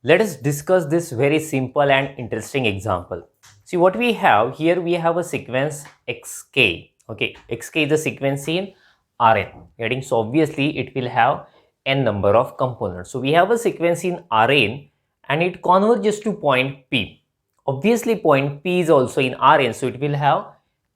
Let us discuss this very simple and interesting example. See what we have here, we have a sequence xk. Okay, xk is a sequence in Rn. Getting, so obviously it will have n number of components. So we have a sequence in Rn and it converges to point P. Obviously point P is also in Rn, so it will have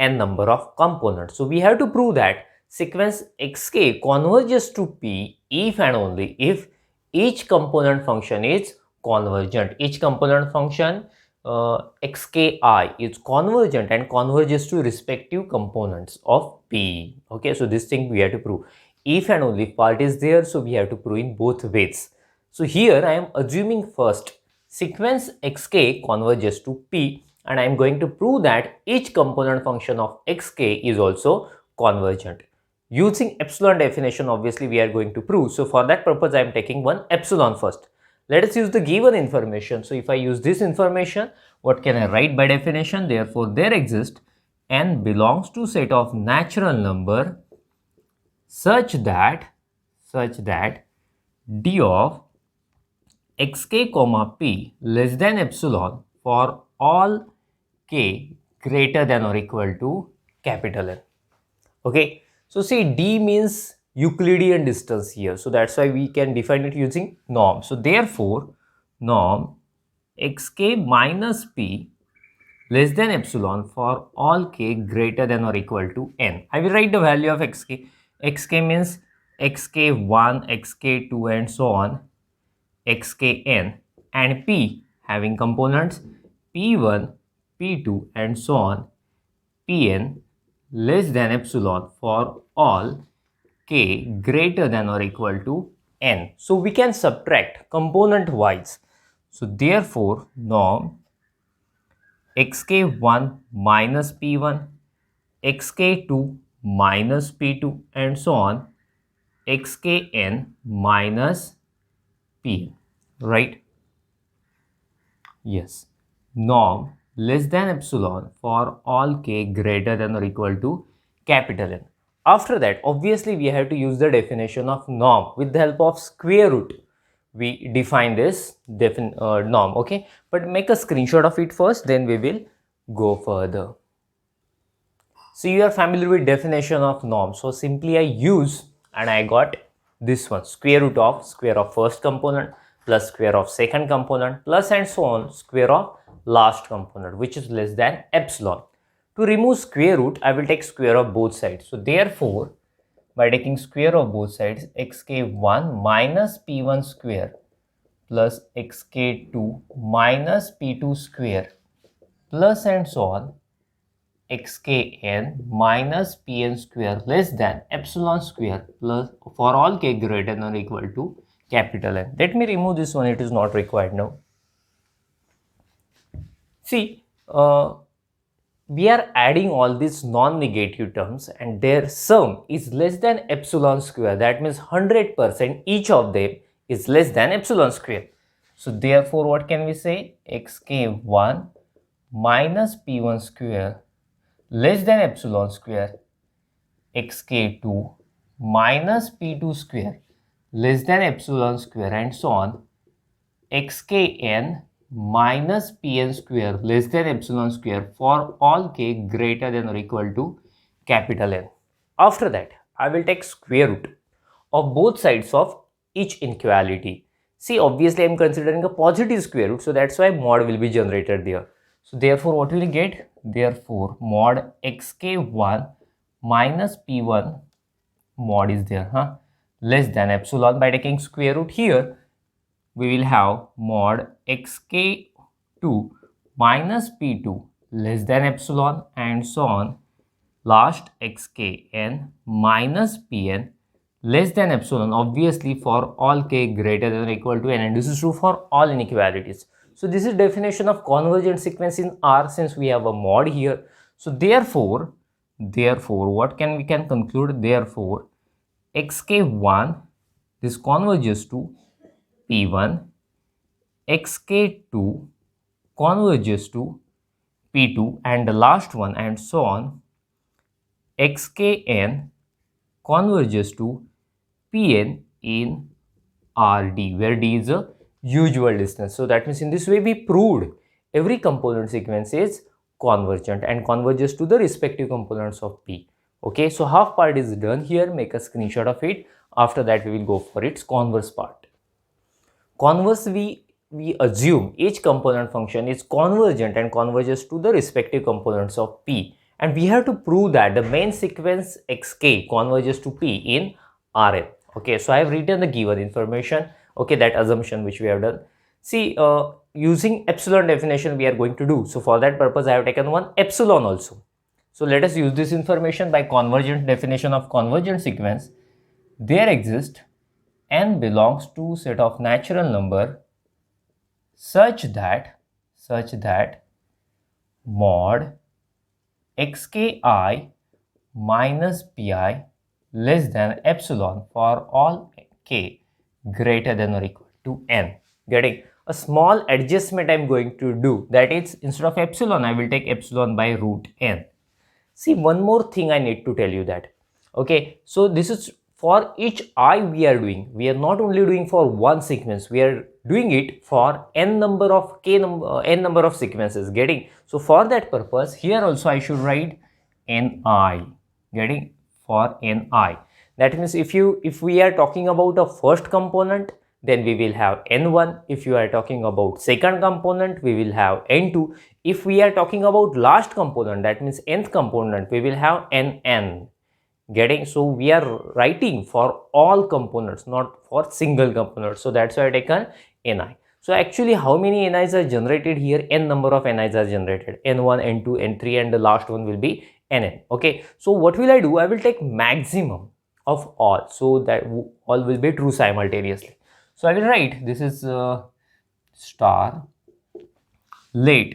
n number of components. So we have to prove that sequence xk converges to P if and only if each component function is convergent. Each component function xki is convergent and converges to respective components of P. Okay, so this thing we have to prove. If and only if part is there, so we have to prove in both ways. So here I am assuming first sequence xk converges to P, and I am going to prove that each component function of xk is also convergent. Using epsilon definition, obviously we are going to prove. So for that purpose I am taking one epsilon first. Let us use the given information. So if I use this information, what can I write by definition? Therefore there exists n belongs to set of natural number such that d of xk comma p less than epsilon for all k greater than or equal to capital N. Okay, so see d means Euclidean distance here, so that's why we can define it using norm. So therefore norm xk minus p less than epsilon for all k greater than or equal to n. I will write the value of xk. Xk means xk1, xk2 and so on, xkn, and p having components p1, p2 and so on, pn less than epsilon for all k greater than or equal to n. So we can subtract component wise. So therefore norm xk1 minus p1, xk2 minus p2 and so on, xkn minus p, right? Yes, norm less than epsilon for all k greater than or equal to capital N. After that, obviously we have to use the definition of norm with the help of square root. We define this norm, okay? But make a screenshot of it first, then we will go further. So you are familiar with definition of norm. So simply I use and I got this one, square of first component plus square of second component plus and so on square of last component, which is less than epsilon. To remove square root, I will take square of both sides. So therefore, by taking square of both sides, xk1 minus p1 square plus xk2 minus p2 square plus and so on, xkn minus pn square less than epsilon square plus for all k greater than or equal to capital N. Let me remove this one, it is not required now. See, we are adding all these non-negative terms and their sum is less than epsilon square. That means 100% each of them is less than epsilon square. So therefore what can we say? xk1 minus p1 square less than epsilon square, xk2 minus p2 square less than epsilon square and so on, xkn minus pn square less than epsilon square for all k greater than or equal to capital N. After that, I will take square root of both sides of each inequality. See, obviously I am considering a positive square root, so that's why mod will be generated there. So therefore what will we get? Therefore mod xk1 minus p1 mod is there, less than epsilon. By taking square root here, we will have mod xk2 minus p2 less than epsilon and so on, last xkn minus pn less than epsilon, obviously for all k greater than or equal to n, and this is true for all inequalities. So this is definition of convergent sequence in R, since we have a mod here. So therefore what we can conclude? Therefore xk1 this converges to p1, xk2 converges to p2, and the last one and so on, xkn converges to pn in Rd, where d is a usual distance. So that means in this way we proved every component sequence is convergent and converges to the respective components of P. Okay, so half part is done here. Make a screenshot of it. After that we will go for its converse part. Converse, we assume each component function is convergent and converges to the respective components of P, and we have to prove that the main sequence xk converges to P in Rn. Okay, so I have written the given information. Okay, that assumption which we have done. See, using epsilon definition we are going to do. So for that purpose I have taken one epsilon also. So let us use this information. By convergent definition of convergent sequence, there exists n belongs to set of natural number such that mod xki minus pi less than epsilon for all k greater than or equal to n. Getting a small adjustment I'm going to do, that is, instead of epsilon I will take epsilon by root n. See, one more thing I need to tell you that. Okay, so this is for each I we are doing. We are not only doing for one sequence, we are doing it for n number of n number of sequences. Getting, so for that purpose here also I should write ni. Getting, for ni. That means if we are talking about a first component, then we will have n1. If you are talking about second component, we will have n2. If we are talking about last component, that means nth component, we will have nn. Getting, so we are writing for all components, not for single component. So that's why I taken ni. So actually how many ni's are generated here? N number of ni's are generated, n1, n2, n3, and the last one will be nn. Okay, so what will I do? I will take maximum of all, so that all will be true simultaneously. So I will write, this is star, let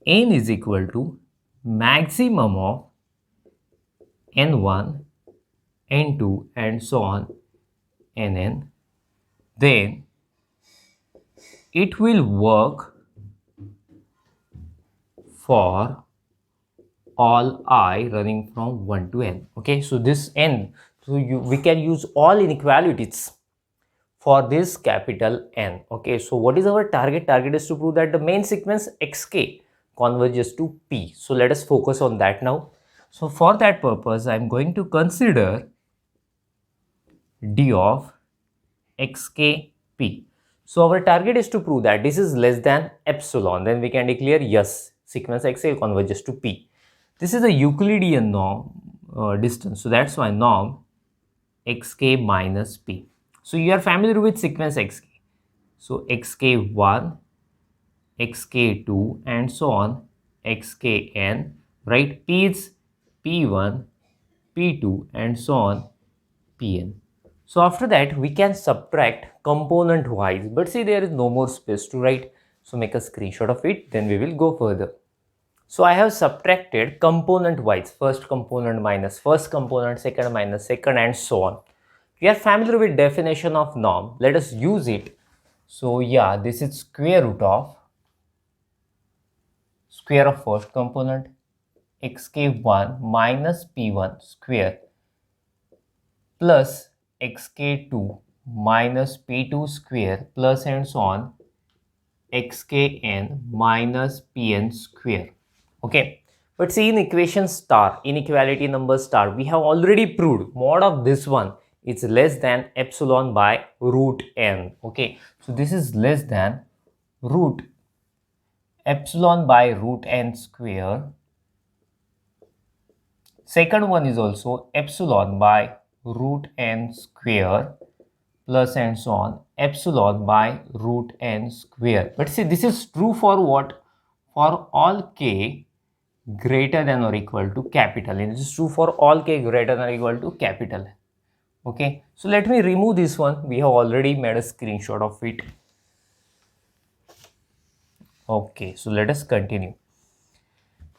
n is equal to maximum of n1, n2, and so on nn. Then it will work for all I running from 1 to n. Okay, so this n, so we can use all inequalities for this capital N. Okay, so what is our target? Target is to prove that the main sequence xk converges to P. So let us focus on that now. So for that purpose, I am going to consider d of xk P. So our target is to prove that this is less than epsilon. Then we can declare yes, sequence xk converges to P. This is a Euclidean norm distance. So that's why norm xk minus P. So you are familiar with sequence xk. So xk1, xk2, and so on xkn, right? P is p1, p2, and so on pn. So after that we can subtract component wise, but see there is no more space to write. So make a screenshot of it, then we will go further. So I have subtracted component wise, first component minus first component, second minus second, and so on. We are familiar with definition of norm. Let us use it. So yeah, this is square root of first component xk1 minus p1 square plus xk2 minus p2 square plus and so on xkn minus pn square. Okay, but see in equation star, inequality number star, we have already proved mod of this one is less than epsilon by root n. Okay, so this is less than root epsilon by root n square. Second one is also epsilon by root n square plus and so on epsilon by root n square. But see, this is true for what? For all k greater than or equal to capital N. This is true for all k greater than or equal to capital N. Okay, so let me remove this one. We have already made a screenshot of it. Okay, so let us continue.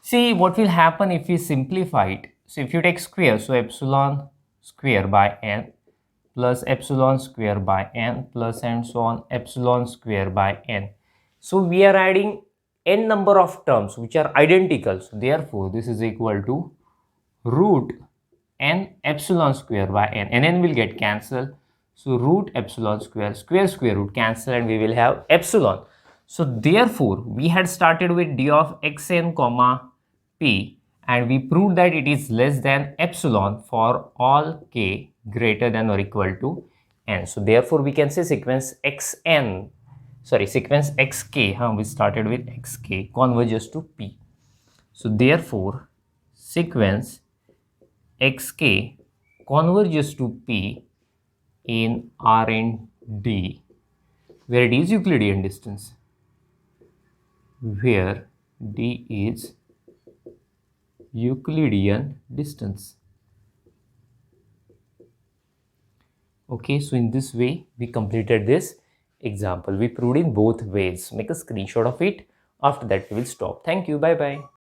See what will happen if we simplify it. So if you take square, so epsilon square by n plus epsilon square by n plus and so on epsilon square by n. So we are adding n number of terms which are identical. So therefore this is equal to root n epsilon square by n, and n will get cancelled. So root epsilon square, square root cancel, and we will have epsilon. So therefore, we had started with d of xn comma p, and we proved that it is less than epsilon for all k greater than or equal to n. So therefore, we can say sequence sequence xk, we started with xk converges to p. So therefore, sequence xk converges to p in R and D, where D is Euclidean distance, where D is Euclidean distance. Okay, so in this way we completed this example. We proved in both ways. Make a screenshot of it. After that we will stop. Thank you. Bye bye.